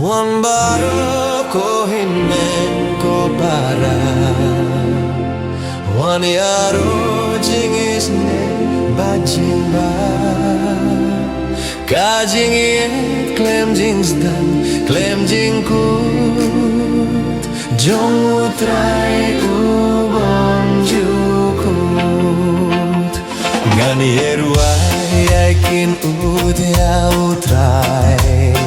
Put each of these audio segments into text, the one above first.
Wan Baroh ko Hynmen ko para Wan yaro jingis ne bajing ba Kajing iet klem jings dan klem jing kut Jong Trai ubon jukut Ngani eruai aikin ut yau Trai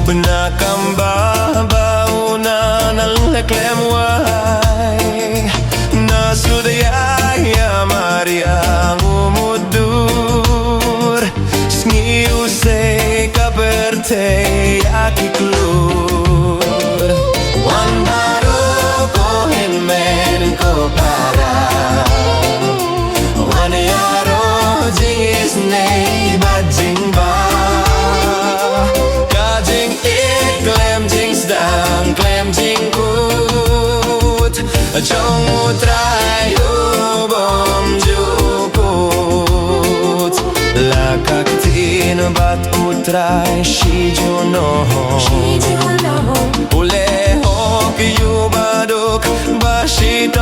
Benakam bauna nalklem wai Nasudaya ya Maria umudur Sngi usai kaperte akiklur Wan Baroh ko Hynmen ko para Wan yaro jingis nei bajing ba Klem jings dang, klem jing kut Jong Trai ubom jukut La ktien bat utrai shijuno Ule hok yubaduk bashitom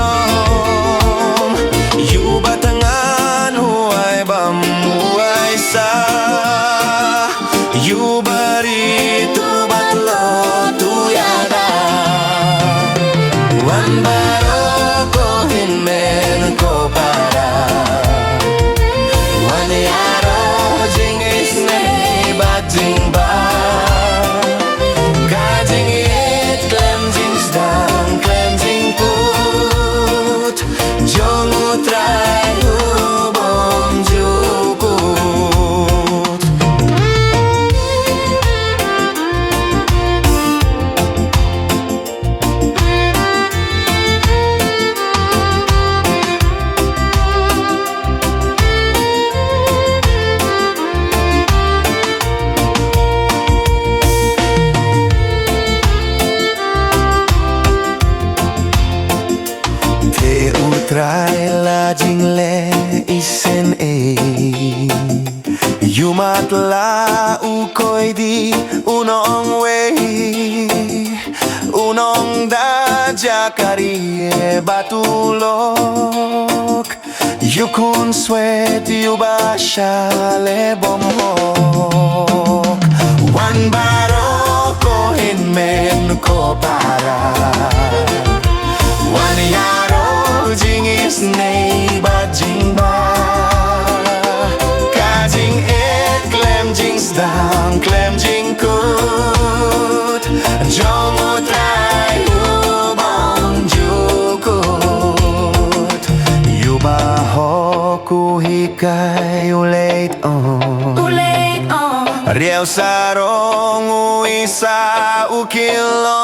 Yubatangan huay bam huay sa Yubaritu Wan Baroh ko Hynmen ko para Wan yaro jingis nei bajing ba Kajing iet klem jings dang klem jing kut Jong Trai ubom jukut Trai la jingle isen Yumat la ukoi di unong wei Unong da jakari batulok Yukun swet yubasha le bomhok Wan Baroh ko Hynmen ko para Wan yaro jingis nei bajing ba Kajing et klem jings dang klem jing kut Jong Trai ubom jukut Yubaho ku hikai uleit on Riau sarong uisa ukilon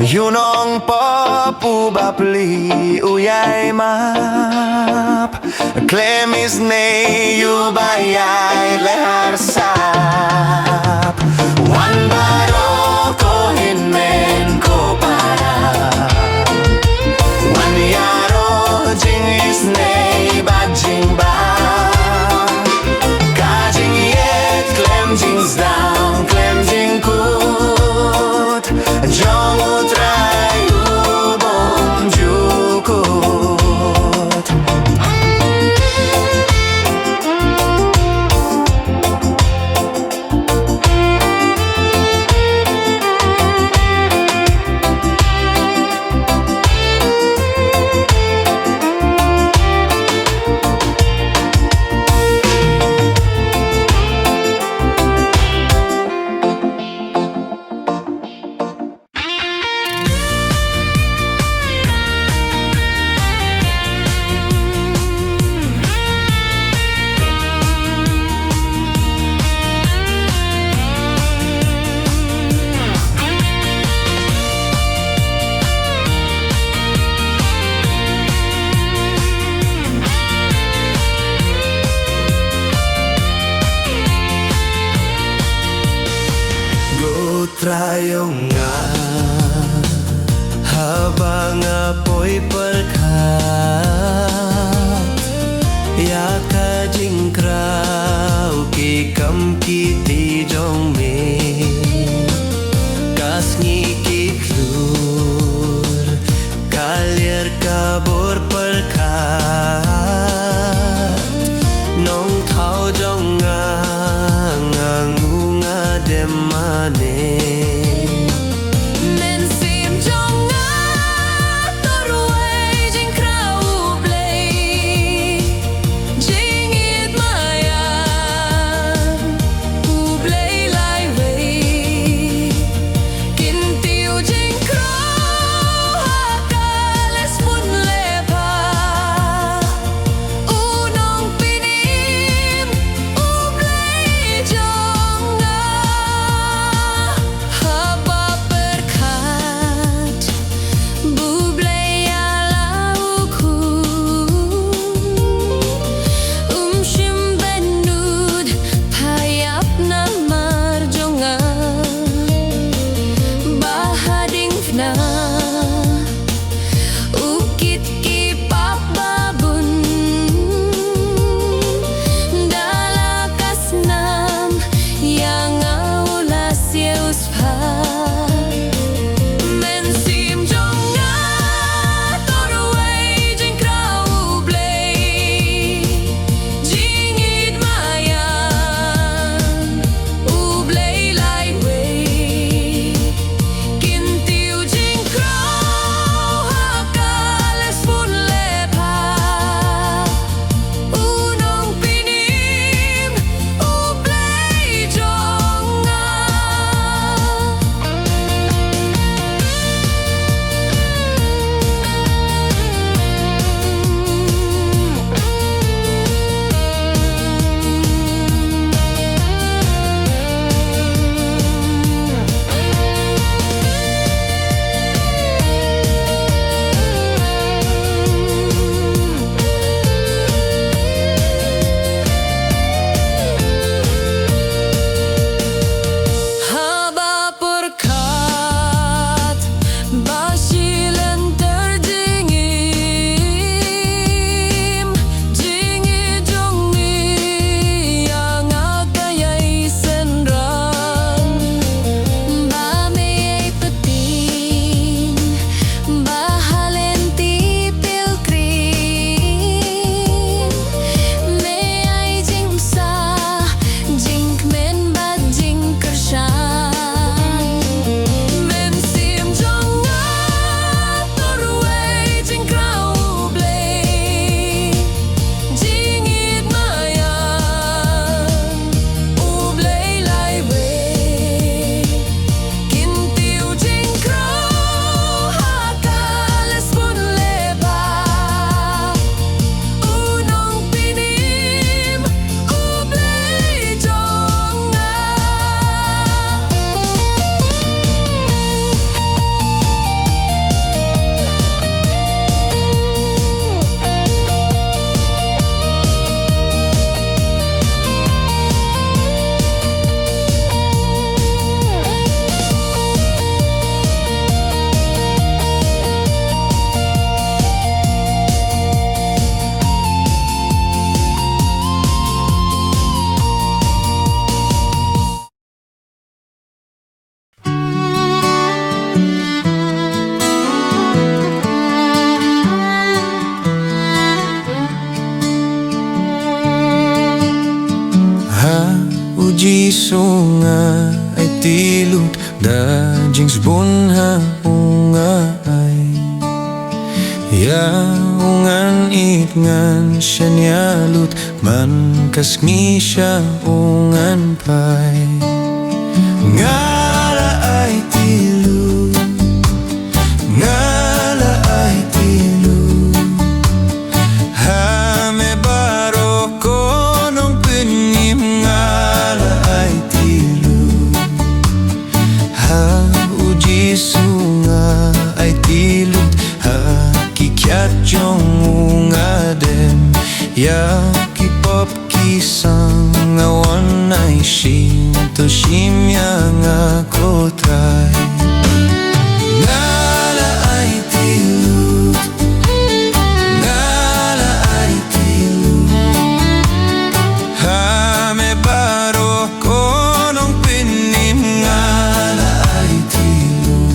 Yunong papu bapli uyai map Klemis nei yubayai lehar sap Wan Baroh ko Hynmen ko para Wan yaro jingis nei bajing ba Kajing iet klem jings dang klem jing kut Jong Trai ubom jukut Trayong nga habang apoy pyrkhat Ya ka jingkraw ki kam ki ti Jong me sunga ay tilot da jings bunha unga ay ya ungan itngan siya niyalut man kasngi siya ungan pay ngala ay tilot ngala ay tilot hame baro ko nung pinim ngala ay tilot ha uji sunga ay tilot ha kikyat Jong unga dem ya kipop kisang awan ay shim to shim yang ako trai ngala ay tilot ngala ay tilot hame baro ko nung pinim ngala ay tilot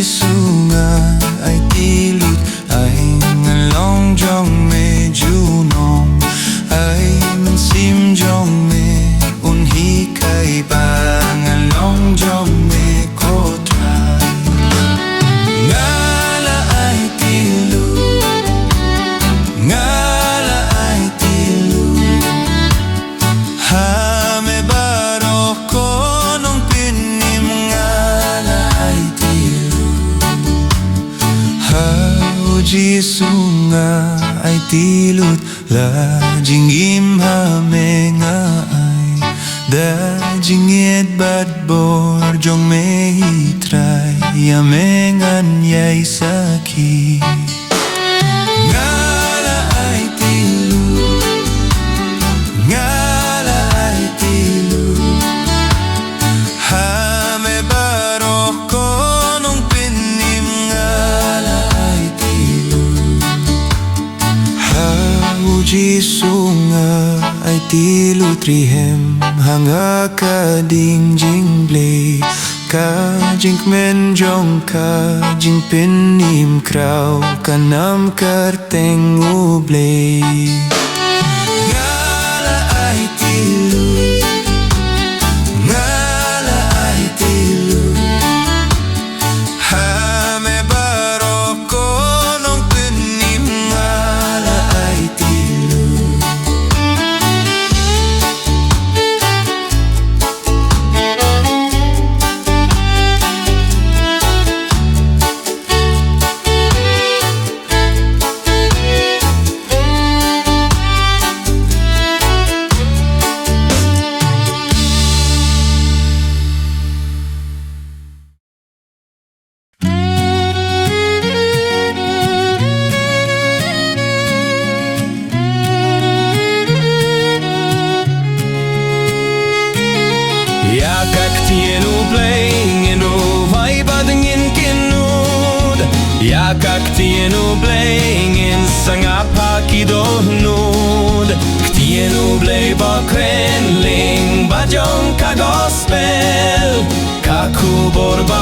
sunga ay tilot ay ngalong Jong me junong ay mansim Jong me unhi kay ba ngalong Jong me ko trai ngala ay tilot ngala ay tilot hame baro ko nung pinim ngala ay uji sunga ay tilot la jingim hame nga ay da jingied bad bor Jong me trai yame ngan yay saki ngala ay tilot ngala ay tilot hame baro ko nung pinim ngala ay uji sunga ay tilot rihem hanga ka ding jing blay ka jingmen Jong ka jing pinim kraw kanam karteng ublay ngala ay tilot ngala ay tilot hame baro ko nung pinim ngala ay tilot ya ka ktien ubling in o vai bading in kinud ya ka ktien ubling in sangapa kidohnud ktien ublay ba krenling ba Jong ka gospel ka kubor ba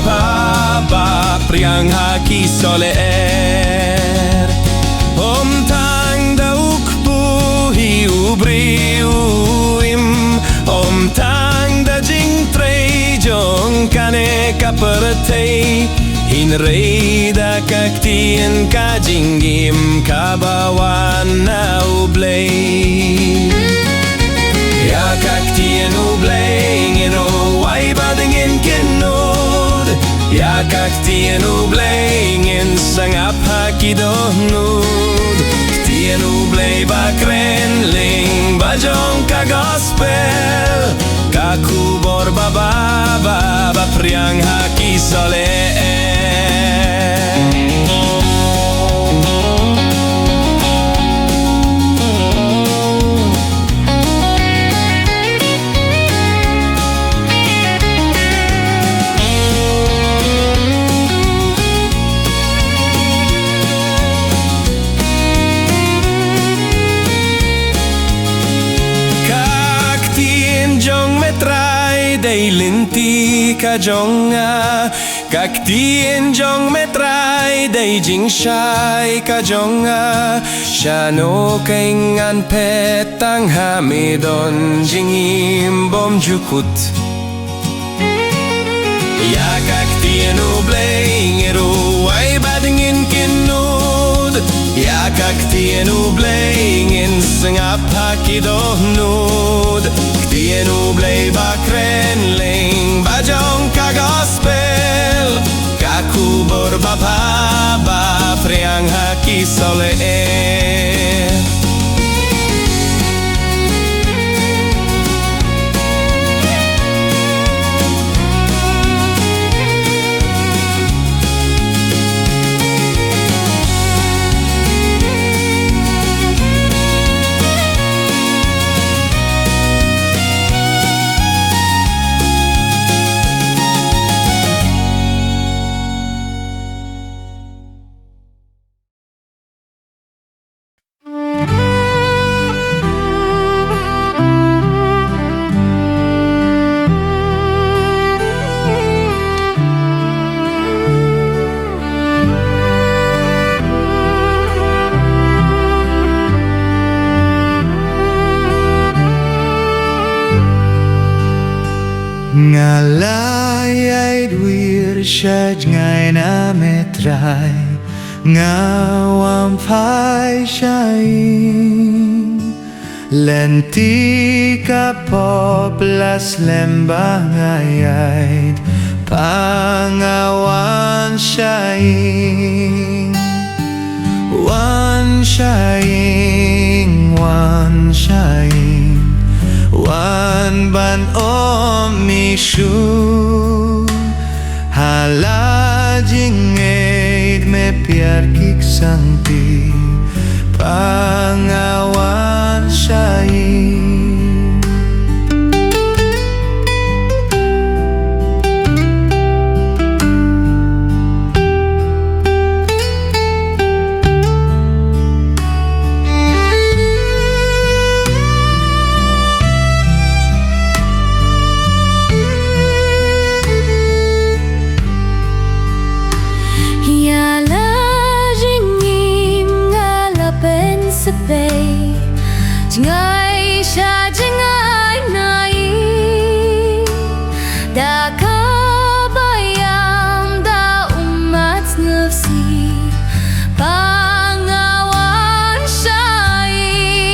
priang haki soler tang dauk buhi ubri uim tang da jing Trai Jong kane kapertei hin rei da ka ktien ka jingim ka bawan na ublay ya ka ktien ublay ngeno wai bading in kenod ya ka ktien ublay ngin sangap hakidohnud ktien ublay ba krenling ba Jong ka gospel ka kubor ba priang haki soler day linti ka Jong ka ktien Jong me Trai day Jingshai ka Jong shano kaingan petang hamidon jingim bom jukut ya ka ktien ublay ngeru ay badingin kinud ya ka ktien ublay ngin sengap hakidohnud ktien ublay bakrenling bajong ka gospel kakubor bapa priang haki sole Ngalayay dwir siya ngay na metray ngawam phai shaing lenti ka poplas lembang iaid pangawan shaing wan shaing wan ban om mishu hala jingaid me pyar kik sangti pangawan shaing Jingrwai sha jingrwai niam da kabayam da umat nafsi pangawan shaing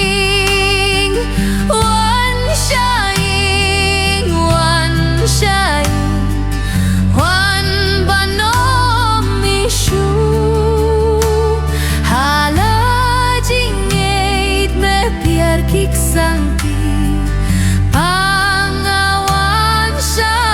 wan banom mishu kik sangti pangawan shaing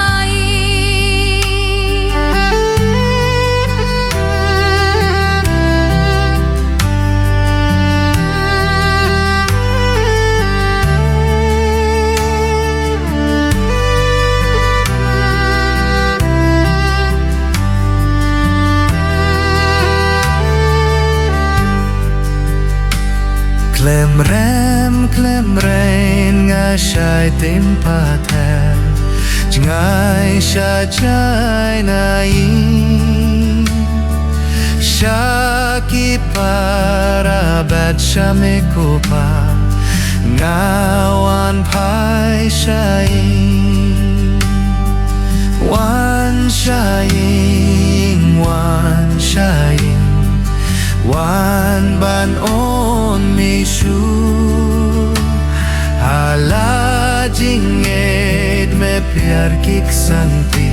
Klem rain nga shai tim pather Jingrwai sha jai na yin Shaki para bat shamikopa ngawan phai shaing wan shaing wan ban on mishu hala jingaid me pyar kik sangti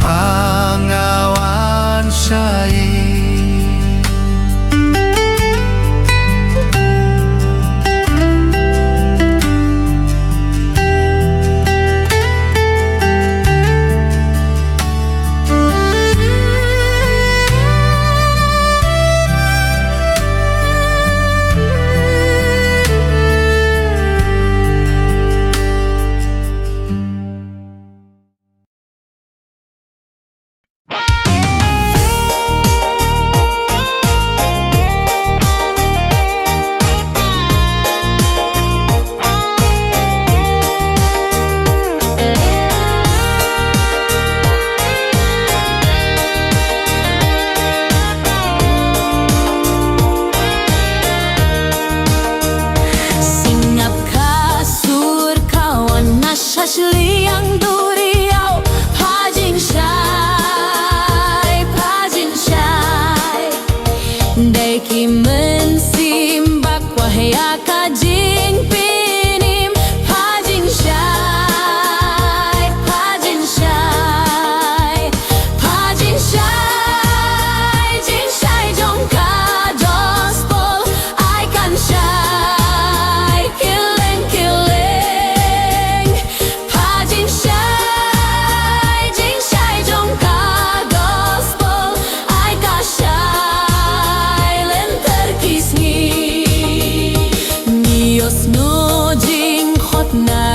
pangawan shaing na